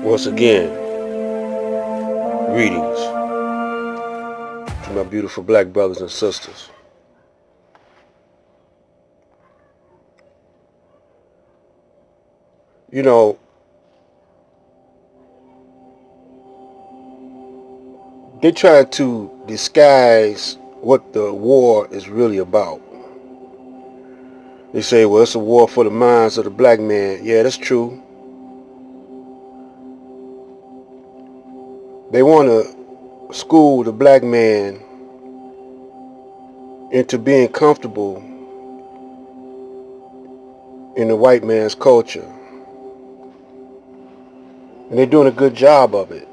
Once again, greetings to my beautiful black brothers and sisters. You know, they try to disguise what the war is really about. They say, well, it's a war for the minds of the black man. Yeah, that's true. They want to school the black man into being comfortable in the white man's culture. And they're doing a good job of it.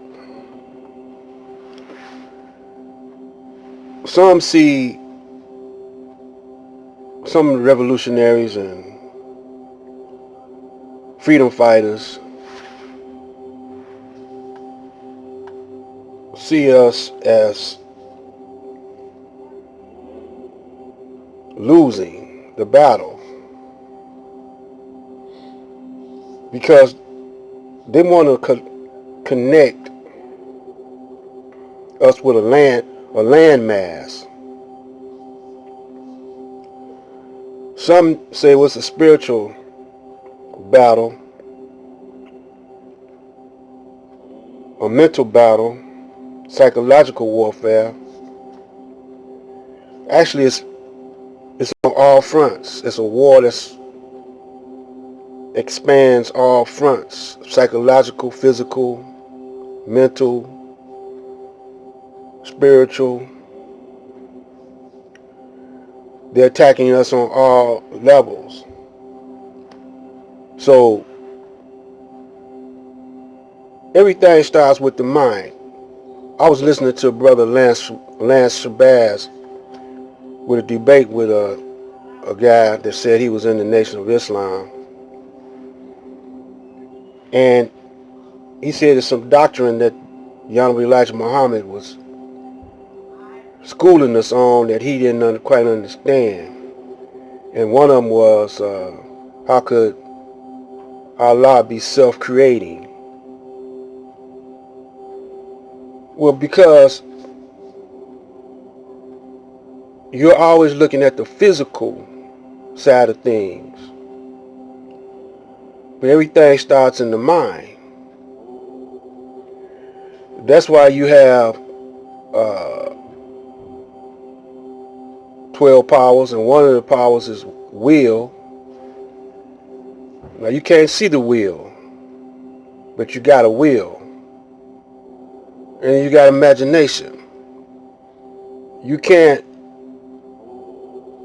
Some see some revolutionaries and freedom fighters see us as losing the battle because they want to connect us with a land mass. Some say it was a spiritual battle, a mental battle, psychological warfare. Actually, it's on all fronts. It's a war that expands all fronts: psychological, physical, mental, spiritual. They're attacking us on all levels. So everything starts with the mind. I was listening to brother Lance Shabazz with a debate with a guy that said he was in the Nation of Islam, and he said there's some doctrine that Honorable Elijah Muhammad was schooling us on that he didn't quite understand. And one of them was, how could Allah be self-creating? Well, because you're always looking at the physical side of things, but everything starts in the mind. That's why you have 12 powers, and one of the powers is will. Now you can't see the will, but you got a will, and you got imagination. You can't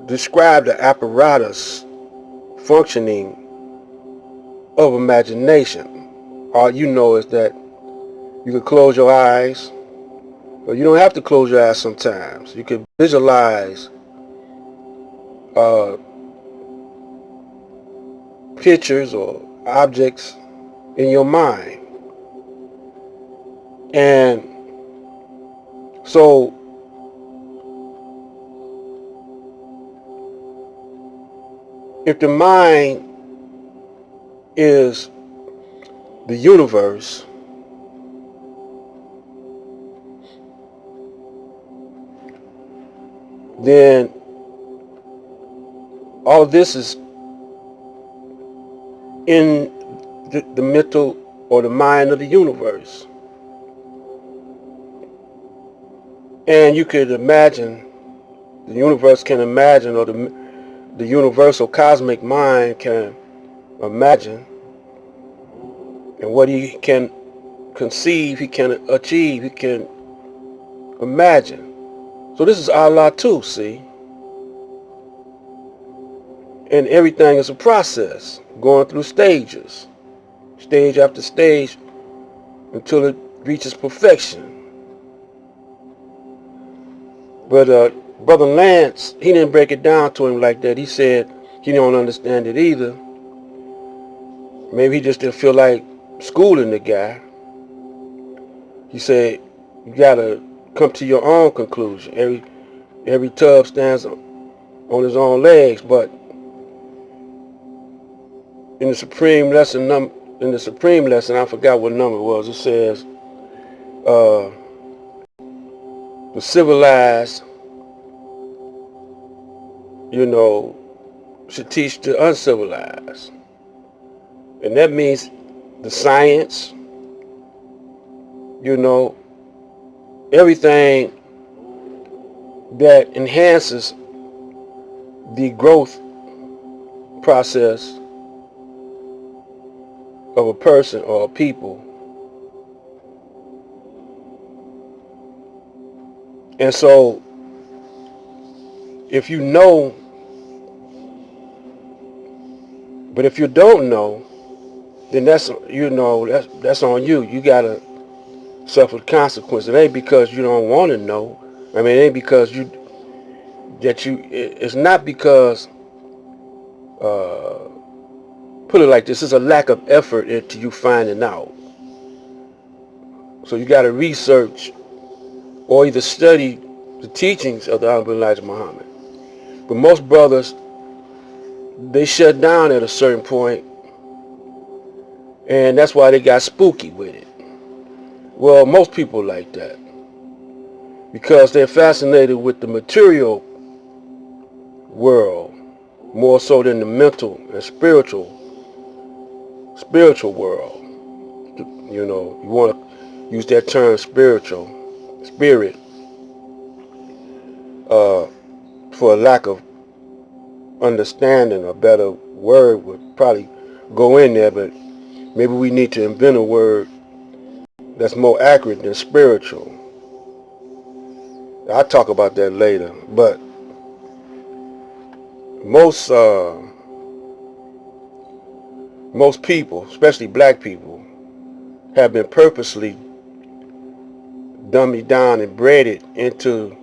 describe the apparatus functioning of imagination. All you know is that you can close your eyes, or you don't have to close your eyes sometimes. You can visualize pictures or objects in your mind. And so if the mind is the universe, then all of this is in the mental or the mind of the universe. And you could imagine, the universe can imagine, or the universal cosmic mind can imagine, and what he can conceive, he can achieve, he can imagine. So this is Allah too, see? And everything is a process, going through stages, stage after stage, until it reaches perfection. But Brother Lance, he didn't break it down to him like that. He said he don't understand it either. Maybe he just didn't feel like schooling the guy. He said, you gotta come to your own conclusion. Every tub stands on his own legs, but in the supreme lesson in the Supreme lesson, I forgot what number it was. It says the civilized, should teach the uncivilized. And that means the science, everything that enhances the growth process of a person or a people. And so if you know, but if you don't know, then that's on you. You gotta suffer the consequence. It ain't because you don't want to know. I mean, it ain't because it's not because put it like this, it's a lack of effort into you finding out. So you got to research or either study the teachings of the Honorable Elijah Muhammad. But most brothers, they shut down at a certain point, and that's why they got spooky with it. Well, most people like that because they're fascinated with the material world more so than the mental and spiritual world. You want to use that term spirit, for a lack of understanding. A better word would probably go in there, but maybe we need to invent a word that's more accurate than spiritual. I'll talk about that later, but most people, especially black people, have been purposely dummied down and bred it into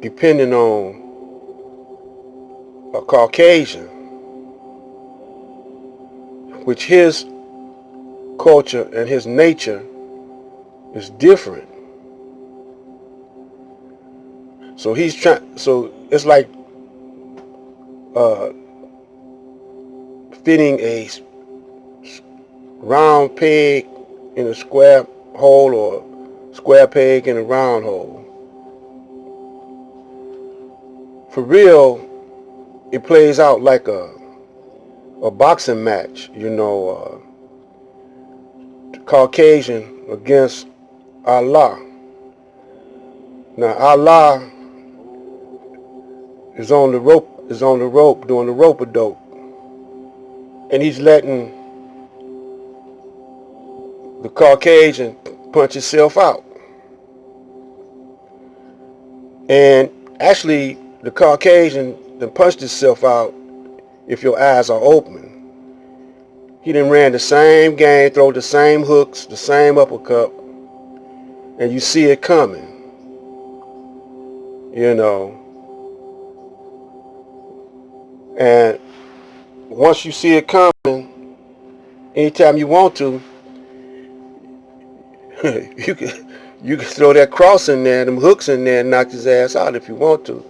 depending on a Caucasian, which his culture and his nature is different. So so it's like fitting a round peg in a square hole or square peg in a round hole. For real, it plays out like a boxing match, Caucasian against Allah. Now Allah is on the rope doing the rope-a-dope, and he's letting the Caucasian punch himself out. And actually, the Caucasian then punched himself out if your eyes are open. He done ran the same game, throw the same hooks, the same uppercut, and you see it coming. And once you see it coming, anytime you want to, you can throw that cross in there, them hooks in there, and knock his ass out if you want to.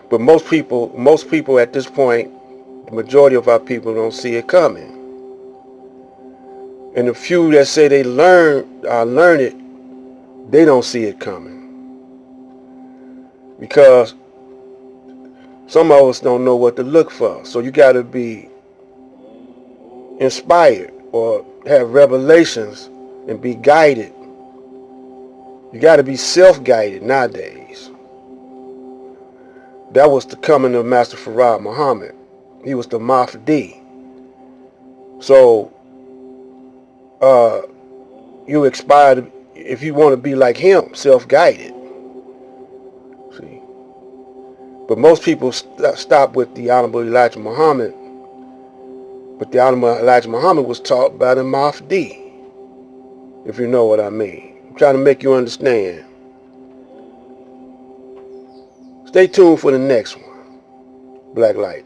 But most people at this point, the majority of our people don't see it coming. And the few that say they learn it, they don't see it coming. Because some of us don't know what to look for. So you got to be inspired or have revelations and be guided. You got to be self-guided nowadays. That was the coming of Master Farad Muhammad. He was the Mahdi. So you aspire, if you want to be like him, self-guided. See, but most people stop with the Honorable Elijah Muhammad. But the Honorable Elijah Muhammad was taught by the Mahdi, if you know what I mean. I'm trying to make you understand. Stay tuned for the next one. Black Light.